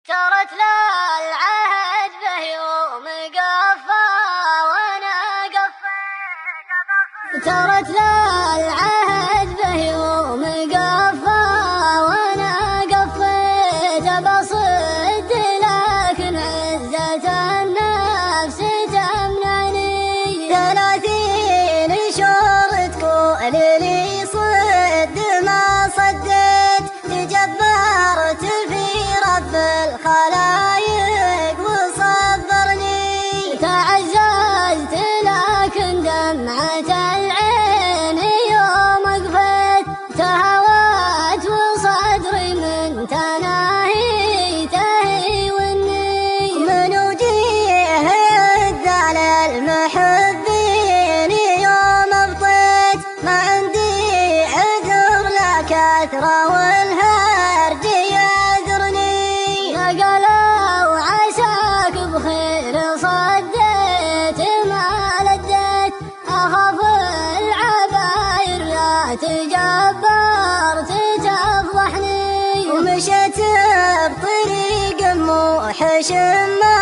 ترت لا العهد به يوم قفى وانا قفيت ترت لا العهد به يوم قفى وانا قفيت بصد لكن عزة النفس تمنعني 30 شهر تقول لي صد ما صديت تجبرت في رب الخلايق وصبرني تعززت لكن دمعة العين يوم قفيت تهوت وصدري من تناهي تهي والني من وجيه الدال المحبين يوم ابطيت ما عندي عذر لا كثرة والهرج يعذرني قالوا عساك بخير صديت ما لديت أخاف العباير لا تجبرت تفضحني ومشيت بطريق موحش ما